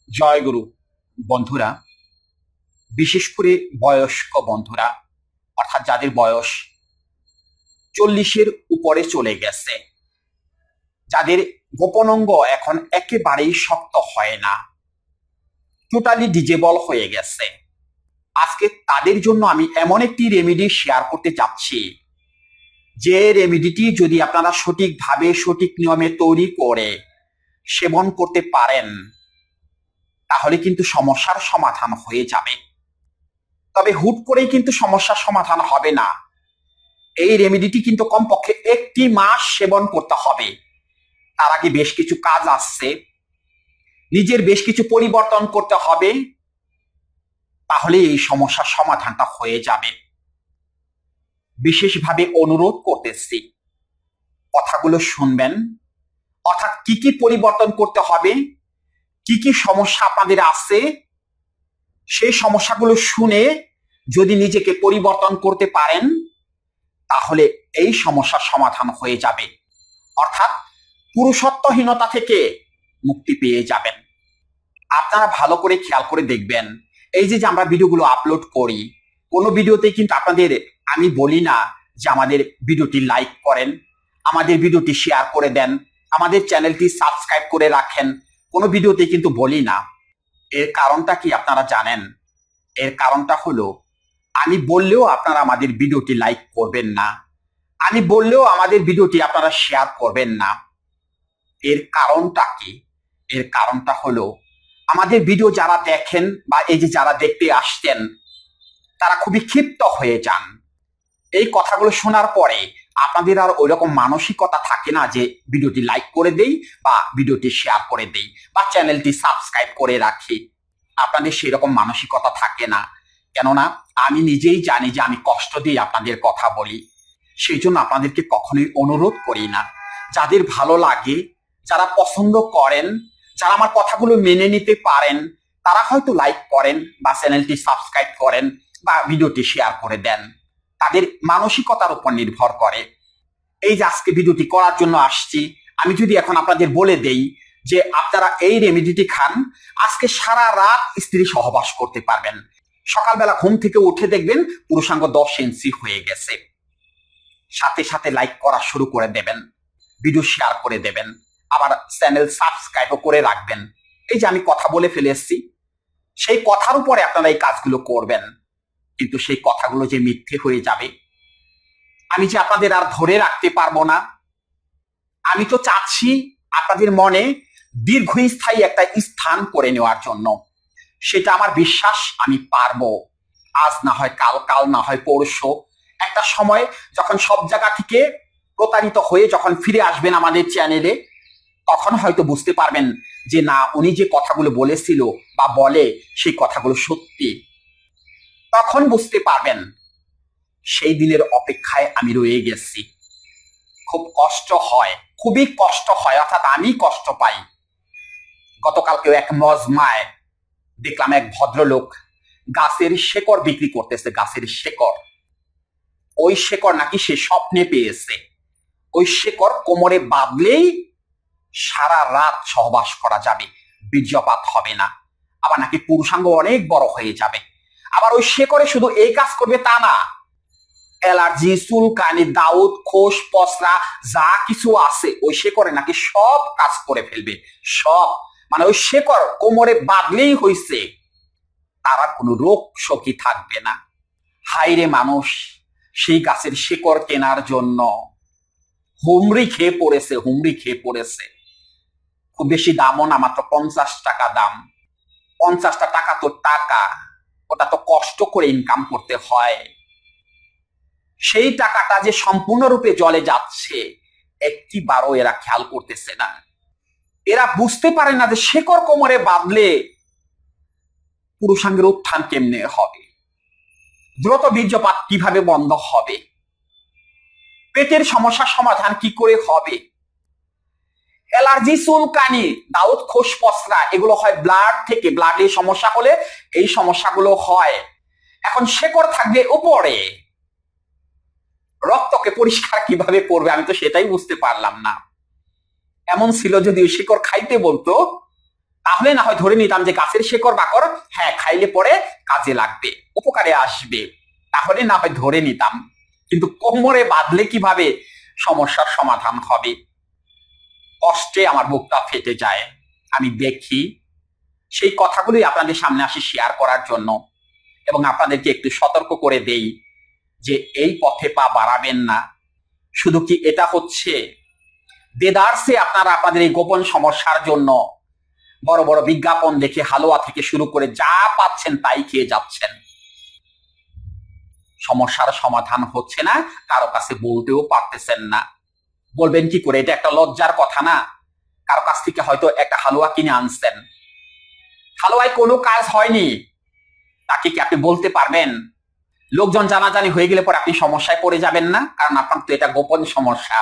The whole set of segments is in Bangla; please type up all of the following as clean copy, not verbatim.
জয়গুরু বন্ধুরা, বিশেষ করে বয়স্ক বন্ধুরা, অর্থাৎ যাদের বয়স 40-এর উপরে চলে গেছে, যাদের গোপন অঙ্গ এখন একেবারেই শক্ত হয় না, টোটালি ডিজেবল হয়ে গেছে, আজকে তাদের জন্য আমি এমন একটি রেমেডি শেয়ার করতে চাচ্ছি, যে রেমেডিটি যদি আপনারা সঠিকভাবে সঠিক নিয়মে তৈরি করে সেবন করতে পারেন, তাহলে কিন্তু সমস্যার সমাধান হয়ে যাবে। তবে হুট করেই কিন্তু সমস্যার সমাধান হবে না। এই রেমেডিটি কিন্তু কমপক্ষে 1 মাস সেবন করতে হবে। তার আগে বেশ কিছু কাজ আসছে, নিজের বেশ কিছু পরিবর্তন করতে হবে, তাহলে এই সমস্যার সমাধানটা হয়ে যাবে। বিশেষভাবে অনুরোধ করতেছি, কথাগুলো শুনবেন, অর্থাৎ কি কি পরিবর্তন করতে হবে, কি কি সমস্যা আপনাদের আছে, সেই সমস্যাগুলো শুনে যদি নিজেকে পরিবর্তন করতে পারেন, তাহলে এই সমস্যার সমাধান হয়ে যাবে। অর্থাৎ পুরুষত্বহীনতা থেকে মুক্তি পেয়ে যাবেন। আপনারা ভালো করে খেয়াল করে দেখবেন, এই যে আমরা ভিডিওগুলো আপলোড করি, কোনো ভিডিওতেই কিন্তু আপনাদের আমি বলি না যে আমাদের ভিডিওটি লাইক করেন, আমাদের ভিডিওটি শেয়ার করে দেন, আমাদের চ্যানেলটি সাবস্ক্রাইব করে রাখেন, কোনো ভিডিওতে কিন্তু বলি না। এর কারণটা কি আপনারা জানেন? এর কারণটা হলো, আমি বললেও আপনারা আমাদের ভিডিওটি লাইক করবেন না, আমি বললেও আমাদের ভিডিওটি আপনারা শেয়ার করবেন না। এর কারণটা কি? এর কারণটা হলো, আমাদের ভিডিও যারা দেখেন বা এই যে যারা দেখতে আসছেন, তারা খুবই ক্ষিপ্ত হয়ে যান। এই কথাগুলো শোনার পরে আপনাদের আর ওইরকম মানসিকতা থাকে না যে ভিডিওটি লাইক করে দেই বা ভিডিওটি শেয়ার করে দেই বা চ্যানেলটি সাবস্ক্রাইব করে রাখি। আপনাদের সেরকম মানসিকতা থাকে না, কেননা আমি নিজেই জানি যে আমি কষ্ট দিয়ে আপনাদের কথা বলি। সেই জন্য আপনাদেরকে কখনোই অনুরোধ করি না। যাদের ভালো লাগে, যারা পছন্দ করেন, যারা আমার কথাগুলো মেনে নিতে পারেন, তারা হয়তো লাইক করেন বা চ্যানেলটি সাবস্ক্রাইব করেন বা ভিডিওটি শেয়ার করে দেন। তাদের মানসিকতার উপর নির্ভর করে। এই যে আজকে ভিডিওটি করার জন্য আসছি, আমি যদি এখন আপনাদের বলে দেই যে আপনারা এই রেমেডিটি খান, আজকে সারা রাত স্ত্রী সহবাস করতে পারবেন। সকালবেলা ঘুম থেকে উঠে দেখবেন পুরুষাঙ্গ 10 ইঞ্চি হয়ে গেছে। সাথে সাথে লাইক করা শুরু করে দেবেন, ভিডিও শেয়ার করে দেবেন, আবার চ্যানেল সাবস্ক্রাইবও করে রাখবেন। এই যে আমি কথা বলে ফেলে এসেছি, সেই কথার উপরে আপনারা এই কাজগুলো করবেন, কিন্তু সেই কথাগুলো যে মিথ্যে হয়ে যাবে, আমি যে আপনাদের আর ধরে রাখতে পারবো না। আমি তো চাচ্ছি আপনাদের মনে দীর্ঘস্থায়ী একটা স্থান করে নেওয়ার জন্য। সেটা আমার বিশ্বাস আমি পারবো। আজ না হয় কাল, কাল না হয় পরশু, একটা সময় যখন সব জায়গা থেকে প্রতারিত হয়ে যখন ফিরে আসবেন আমাদের চ্যানেলে, তখন হয়তো বুঝতে পারবেন যে না, উনি যে কথাগুলো বলেছিল বা বলে সেই কথাগুলো সত্যি। তখন বুঝতে পারবেন। সেই দিনের অপেক্ষায় আমি রয়ে গেছি। খুব কষ্ট হয়, খুবই কষ্ট হয়, অর্থাৎ আমি কষ্ট পাই। গতকালকেও এক মজমায় দেখলাম এক ভদ্রলোক গাছের শেকড় বিক্রি করতেছে। গাছের শেকড়, ওই শেকড় নাকি সে স্বপ্নে পেয়েছে। ওই শেকড় কোমরে বাঁধলেই সারা রাত সহবাস করা যাবে, বীর্যপাত হবে না, আবার নাকি পুরুষাঙ্গ অনেক বড় হয়ে যাবে। আবার ওই শেকড়ে শুধু এই কাজ করবে তা না, অ্যালার্জি, চুলকানি, দাউদ, খোস পসরা যা কিছু আছে ওই শেকড়ে নাকি সব কাজ করে ফেলবে। সব, মানে ওই শেকড় কোমরে বাঁধলেই হইছে, তার আর কোনো রোগ শোকি থাকবে না। হাইরে মানুষ সেই গাছের শেকড় কেনার জন্য হুমড়ি খেয়ে পড়েছে, হুমড়ি খেয়ে পড়েছে। খুব বেশি দামও না, মাত্র 50 টাকা দাম। 50টা টাকা তো টাকা, ওটা তো কষ্ট করে ইনকাম করতে হয়। সেই টাকাটা যে সম্পূর্ণরূপে জলে যাচ্ছে, একটিবারও এরা খেয়াল করতেছে না। এরা বুঝতে পারে না যে শেকড় কোমরে বাঁধলে পুরুষাঙ্গের উত্থান কেমনে হবে, দ্রুত বীর্যপাত কিভাবে বন্ধ হবে, পেটের সমস্যার সমাধান কি করে হবে। অ্যালার্জি, চুলকানি, দাউদ, খোস পসরা এগুলো হয় ব্লাড থেকে। ব্লাডের সমস্যা হলে এই সমস্যাগুলো হয়। এখন শেকড় থাকবে উপরে, রক্তকে পরিষ্কার কিভাবে করবে আমি তো সেটাই বুঝতে পারলাম না। এমন ছিল যদি ওই শেকড় খাইতে বলতো, তাহলে না হয় ধরে নিতাম যে গাছের শেকড় বাকড় হ্যাঁ খাইলে পরে কাজে লাগবে, উপকারে আসবে, তাহলে না হয় ধরে নিতাম। কিন্তু কোমরে বাঁধলে কিভাবে সমস্যার সমাধান হবে? কষ্টে আমার বুকটা ফেটে যায়। আমি দেখি, সেই কথাগুলোই আপনাদের সামনে আসি শেয়ার করার জন্য, এবং আপনাদেরকে একটু সতর্ক করে দেই যে এই পথে পা বাড়াবেন না। শুধু কি এটা হচ্ছে দেদারসে আপনারা আপনাদের এই গোপন সমস্যার জন্য বড় বড় বিজ্ঞাপন দেখে হালুয়া থেকে শুরু করে যা পাচ্ছেন তাই খেয়ে যাচ্ছেন, সমস্যার সমাধান হচ্ছে না, কারো কাছে বলতেও পারতেছেন না। বলবেন কি করে? এটা একটা লজ্জার কথা না? কারো কাছ থেকে হয়তো একটা হালুয়া কিনে আনছেন, হালুয়ায় কোনো কাজ হয়নি, তাকে কি আপনি বলতে পারবেন? লোকজন জানাজানি হয়ে গেলে পরে আপনি সমস্যায় পড়ে যাবেন না? কারণ আপনার তো এটা গোপন সমস্যা।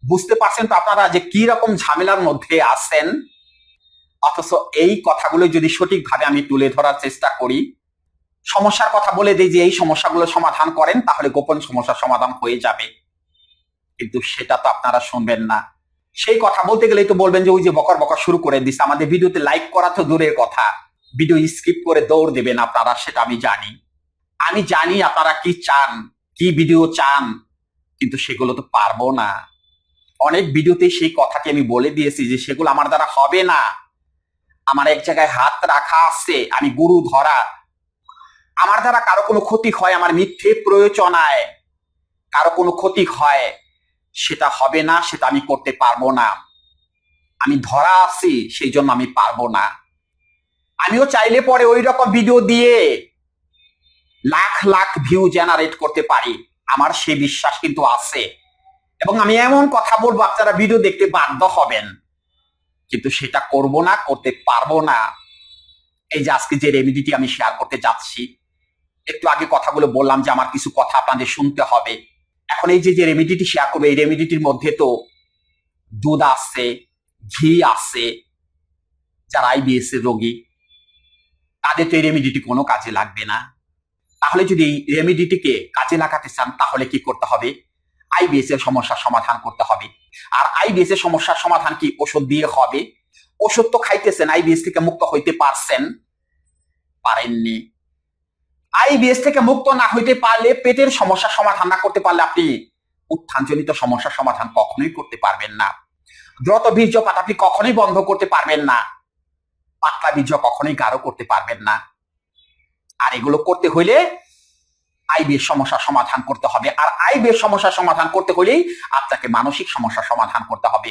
বুঝতে পারছেন তো আপনারা যে কি রকম ঝামেলার মধ্যে আছেন? অথচ এই কথাগুলো যদি সঠিকভাবে আমি তুলে ধরার চেষ্টা করি, সমস্যার কথা বলে দিই যে এই সমস্যাগুলো সমাধান করেন, তাহলে গোপন সমস্যার সমাধান হয়ে যাবে, কিন্তু সেটা তো আপনারা শুনবেন না। সেই কথা বলতে গেলেই তো বলবেন যে ওই যে বকর বকর শুরু করে দিচ্ছে, আমাদের ভিডিওতে লাইক করা তো দূরের কথা, ভিডিও স্কিপ করে দৌড় দেবেন আপনারা, সেটা আমি জানি। আমি জানি আপনারা কি চান, কি ভিডিও চান, কিন্তু সেগুলো তো পারবো না। অনেক ভিডিওতে সেই কথাটি আমি বলে দিয়েছি যে সেগুলো আমার দ্বারা হবে না। আমার এক জায়গায় হাত রাখা আছে, আমি গুরু ধরা। আমার দ্বারা কারো কোনো ক্ষতি হয়, আমার মিথ্যে প্রয়োজনায় কারো কোনো ক্ষতি হয়, সেটা হবে না, সেটা আমি করতে পারবো না। আমি ধরা আছি, সেই জন্য আমি পারবো না। আমিও চাইলে পরে ওই রকম ভিডিও দিয়ে লাখ লাখ ভিউ জেনারেট করতে পারি, আমার সে বিশ্বাস কিন্তু আছে, এবং আমি এমন কথা বলবো আপনারা ভিডিও দেখতে বাধ্য হবেন, কিন্তু সেটা করব না, করতে পারবো না। এই যে আজকে যে রেমিডিটি আমি শেয়ার করতে যাচ্ছি, একটু আগে কথাগুলো বললাম যে আমার কিছু কথা আপনাদের শুনতে হবে। এখন এই যে রেমিডিটি শেয়ার করবে, এই রেমিডিটির মধ্যে তো দুধ আছে, ঘি আছে। যারা আইবিএস এর রোগী, তাদের তো এই রেমিডিটি কোনো কাজে লাগবে না। তাহলে যদি এই রেমিডিটিকে কাজে লাগাতে চান, তাহলে কি করতে হবে? আইবিএস এর সমস্যার সমাধান করতে হবে। আর আইবিএস এর সমস্যার সমাধান কি ওষুধ দিয়ে হবে? ওষুধ তো খাইতেছেন, আইবিএস থেকে মুক্ত হইতে পারছেন? পারেননি। আইবিএস থেকে মুক্ত না হইতে পারলে, পেটের সমস্যার সমাধান না করতে পারলে, আপনি উত্থানজনিত সমস্যার সমাধান কখনোই করতে পারবেন না। দ্রুত বীর্যপাত আপনি কখনোই বন্ধ করতে পারবেন না। পাতলা বীর্য কখনোই গাঢ় করতে পারবেন না। আর এগুলো করতে হইলে আইবিএস সমস্যার সমাধান করতে হবে। আর আইবিএস সমস্যার সমাধান করতে হলেই আপনাকে মানসিক সমস্যার সমাধান করতে হবে।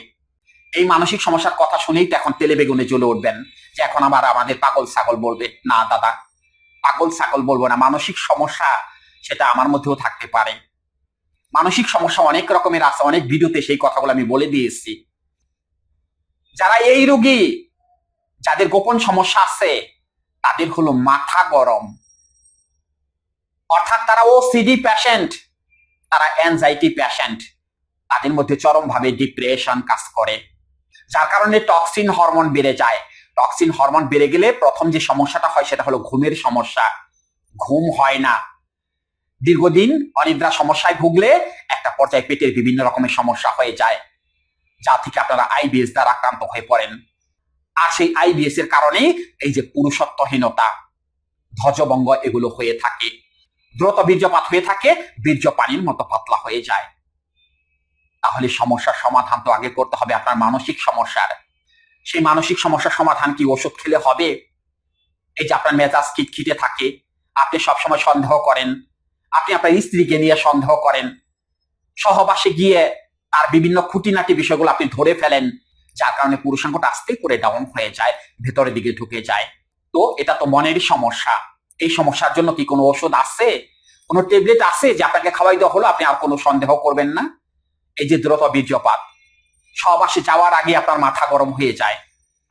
এই মানসিক সমস্যার কথা শুনেই তো এখন তেলে বেগুনে জ্বলে উঠবেন যে এখন আবার আমাদের পাগল ছাগল বলবে। না দাদা, পাগল ছাগল বলবো না। মানসিক সমস্যা সেটা আমার মধ্যেও থাকতে পারে। মানসিক সমস্যা অনেক রকমের আছে, অনেক ভিডিওতে সেই কথাগুলো আমি বলে দিয়েছি। যারা এই রোগী, যাদের গোপন সমস্যা আছে, তাদের হলো মাথা গরম, অর্থাৎ তারা ওসিডি পেশেন্ট, তারা অ্যাংজাইটি পেশেন্ট, তাদের মধ্যে চরমভাবে ডিপ্রেশন কাজ করে, যার কারণে টক্সিন হরমোন বেড়ে যায়। টক্সিন হরমোন বেড়ে গেলে প্রথম যে সমস্যাটা হয় সেটা হলো ঘুমের সমস্যা। ঘুম হয় না, দীর্ঘদিন অনিদ্রা সমস্যায় ভুগলে একটা পর্যায়ে পেটের বিভিন্ন রকমের সমস্যা হয়ে যায়, যা থেকে আপনারা আইবিএস দ্বারা আক্রান্ত হয়ে পড়েন। আর সেই আইবিএস এর কারণেই এই যে পুরুষত্বহীনতা, ধ্বজভঙ্গ এগুলো হয়ে থাকে, দ্রুত বীর্যপাত হয়ে থাকে, বীর্য পানির মতো পাতলা হয়ে যায়। তাহলে সমস্যার সমাধান তো আগে করতে হবে আপনার মানসিক সমস্যার। সেই মানসিক সমস্যার সমাধান কি ওষুধ খেলে হবে? এই যে আপনার মেজাজ খিটখিটে থাকে, আপনি সবসময় সন্দেহ করেন, আপনি আপনার স্ত্রীকে নিয়ে সন্দেহ করেন, সহবাসে গিয়ে তার বিভিন্ন খুঁটিনাটি বিষয়গুলো আপনি ধরে ফেলেন, যার কারণে পুরুষাঙ্গটা আস্তে করে ডাউন হয়ে যায়, ভেতরের দিকে ঢুকে যায়। তো এটা তো মনেরই সমস্যা। এই সমস্যার জন্য কি কোনো ওষুধ আছে, কোনো ট্যাবলেট আছে যে আপনাকে খাওয়াই দেওয়া হলো, আপনি আর কোনো সন্দেহ করবেন না? এই যে দ্রুত বীর্যপাত, সহবাসে যাওয়ার আগে আপনার মাথা গরম হয়ে যায়,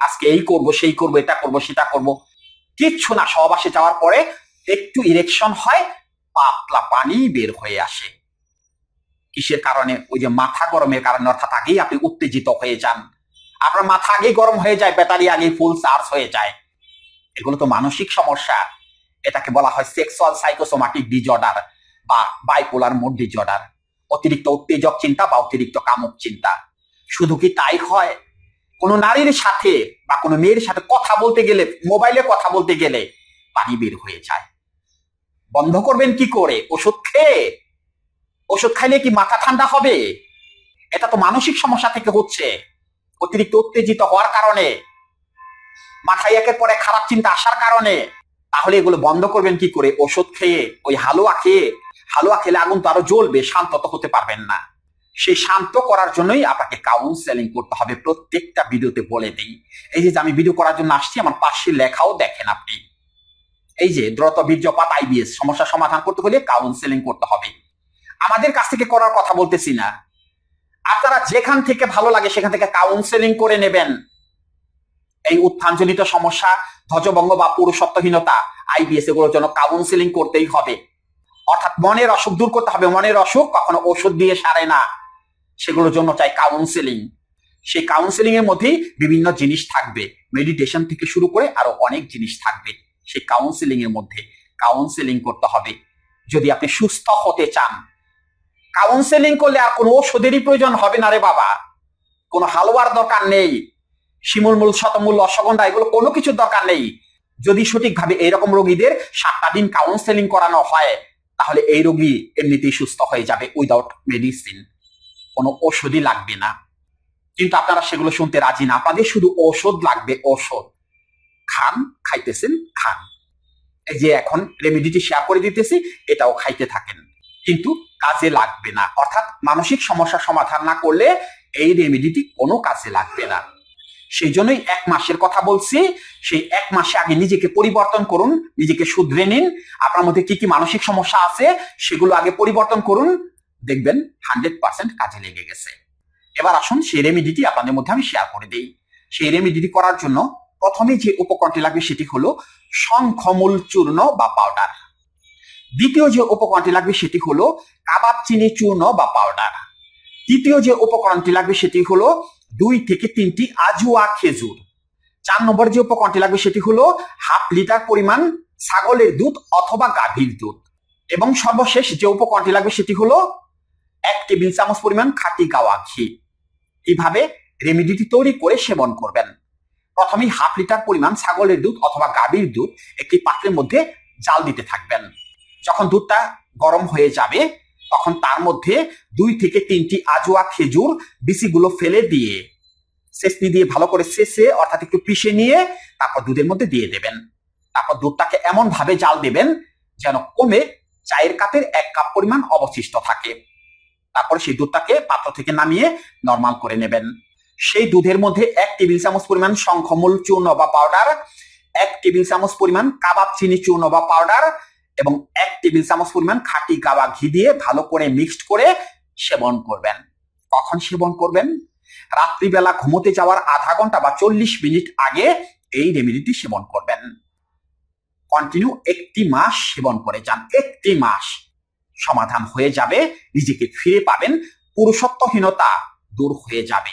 আজকে এই করব, সেই করব, এটা করব, সেটা করব, কিচ্ছু না, সহবাসে যাওয়ার পরে একটু ইরেকশন হয়, পাতলা পানি বের হয়ে আসে। কিসের কারণে? ওই যে মাথা গরমের কারণে, অর্থাৎ আগেই আপনি উত্তেজিত হয়ে যান, আপনার মাথা আগেই গরম হয়ে যায়, ব্যাটারি আগেই ফুল চার্জ হয়ে যায়। এগুলো তো মানসিক সমস্যা। এটাকে বলা হয় সেক্সুয়াল সাইকোসোমাটিক ডিজঅর্ডার বা বাইপোলার মুড ডিজঅর্ডার, অতিরিক্ত উত্তেজক চিন্তা বা অতিরিক্ত কামুক চিন্তা। শুধু কি তাই হয়? কোনো নারীর সাথে বা কোনো মেয়ের সাথে কথা বলতে গেলে, মোবাইলে কথা বলতে গেলে পানি বের হয়ে যায়। বন্ধ করবেন কি করে? ওষুধ খেয়ে? ওষুধ খাইলে কি মাথা ঠান্ডা হবে? এটা তো মানসিক সমস্যা থেকে হচ্ছে, অতিরিক্ত উত্তেজিত হওয়ার কারণে, মাথায় একের পরে খারাপ চিন্তা আসার কারণে। তাহলে এগুলো বন্ধ করবেন কি করে? ওষুধ খেয়ে, ওই হালুয়া খেয়ে? হালুয়া খেলে আগুন তো আরো জ্বলবে, শান্ত তো হতে পারবেন না। সেই শান্ত করার জন্যই আপনাকে কাউন্সেলিং করতে হবে, প্রত্যেকটা ভিডিওতে বলে দিই। এই যে আমি ভিডিও করার জন্য আসছি, আমার পাশে লেখাও দেখেন আপনি, এই যে দ্রুত বীর্যপাত আইবিএস সমস্যা সমাধান করতে হলে কাউন্সেলিং করতে হবে। আমাদের কাছ থেকে করার কথা বলতেছি না, আপনারা যেখান থেকে ভালো লাগে সেখান থেকে কাউন্সেলিং করে নেবেন। এই উত্থানজনিত সমস্যা, ধ্বজভঙ্গ বা পুরুষত্বহীনতা, আইবিএস, এগুলোর জন্য কাউন্সেলিং করতেই হবে। অর্থাৎ মনের অসুখ দূর করতে হবে। মনের অসুখ কখনো ওষুধ দিয়ে সারে না, সেগুলোর জন্য চাই কাউন্সেলিং। সেই কাউন্সেলিং এর মধ্যেই বিভিন্ন জিনিস থাকবে, মেডিটেশন থেকে শুরু করে আরো অনেক জিনিস থাকবে। সেই কাউন্সেলিং এর মধ্যে কাউন্সেলিং করতে হবে যদি আপনি সুস্থ হতে চান। কাউন্সেলিং করলে আর কোনো ওষুধেরই প্রয়োজন হবে না রে বাবা, কোনো হালুয়ার দরকার নেই, শিমুলমূল, শতমূল, অশ্বগন্ধা, এগুলো কোনো কিছুর দরকার নেই। যদি সঠিকভাবে এইরকম রোগীদের 7টা দিন কাউন্সেলিং করানো হয়, তাহলে এই রোগী এমনিতেই সুস্থ হয়ে যাবে উইদাউট মেডিসিন, কোনো ওষুধই লাগবে না। কিন্তু আপনারা সেগুলো শুনতে রাজি না, আপনাদের শুধু ওষুধ লাগবে, ওষুধ খান, খাইতেছেন, খান। এই যে এখন রেমেডিটি শেয়ার করে দিতেছি, এটাও খাইতে থাকেন, কিন্তু কাজে লাগবে না। অর্থাৎ মানসিক সমস্যার সমাধান না করলে এই রেমেডিটি কোনো কাজে লাগবে না। সেই জন্যই 1 মাসের কথা বলছি। সেই 1 মাসে আগে নিজেকে পরিবর্তন করুন, নিজেকে শুধরে নিন। আপনার মধ্যে কি কি মানসিক সমস্যা আছে সেগুলো আগে পরিবর্তন করুন, দেখবেন 100% কাজে লেগে গেছে। এবার আসুন সেই রেমেডিটি আপনাদের মধ্যে আমি শেয়ার করে দিই। সেই রেমেডিটি করার জন্য প্রথমে যে উপকরণটি লাগবে সেটি হলো শঙ্খমূল চূর্ণ বা পাউডার। দ্বিতীয় যে উপকরণটি লাগবে সেটি হলো কাবাব চিনি চূর্ণ বা পাউডার। তৃতীয় যে উপকরণটি লাগবে সেটি হলো 2 থেকে 3টি আজুয়া খেজুর। 4 নম্বর যে উপকরণটি লাগবে সেটি হলো 1/2 লিটার পরিমাণ ছাগলের দুধ অথবা গাভীর দুধ। এবং সর্বশেষ যে উপকরণটি লাগবে সেটি হলো 1 টেবিল চামচ পরিমাণ খাঁটি গাওয়া ঘি। এইভাবে রেমেডিটি তৈরি করে সেবন করবেন। প্রথমেই 1/2 লিটার পরিমাণ ছাগলের দুধ অথবা গাভীর দুধ একটি পাত্রের মধ্যে জাল দিতে থাকবেন। যখন দুধটা গরম হয়ে যাবে তখন তার মধ্যে 2 থেকে 3টি আজুয়া খেজুর বিচিগুলো ফেলে দিয়ে ছেঁচনি দিয়ে ভালো করে ছেঁচে, অর্থাৎ একটু পিষে নিয়ে তারপর দুধের মধ্যে দিয়ে দেবেন। তারপর দুধটাকে এমন ভাবে জাল দেবেন যেন কমে চায়ের কাপের 1 কাপ পরিমাণ অবশিষ্ট থাকে। তারপর সেই দুধটাকে পাত্র থেকে নামিয়ে নরমাল করে নেবেন। সেই দুধের মধ্যে 1 টেবিল চামচ পরিমাণ শঙ্খমূল চূর্ণ বা পাউডার, 1 টেবিল চামচ পরিমাণ কাবাব চিনি চূর্ণ বা পাউডার এবং 1 টেবিল চামচ পরিমাণ খাঁটি গাওয়া ঘি দিয়ে ভালো করে মিক্সড করে সেবন করবেন। কখন সেবন করবেন? রাত্রিবেলা ঘুমোতে যাওয়ার আধা ঘন্টা বা 40 মিনিট আগে এই রেমেডিটি সেবন করবেন। কন্টিনিউ 1টি মাস সেবন করে যান। 1টি মাস সমাধান হয়ে যাবে, নিজেকে ফিরে পাবেন, পুরুষত্বহীনতা দূর হয়ে যাবে।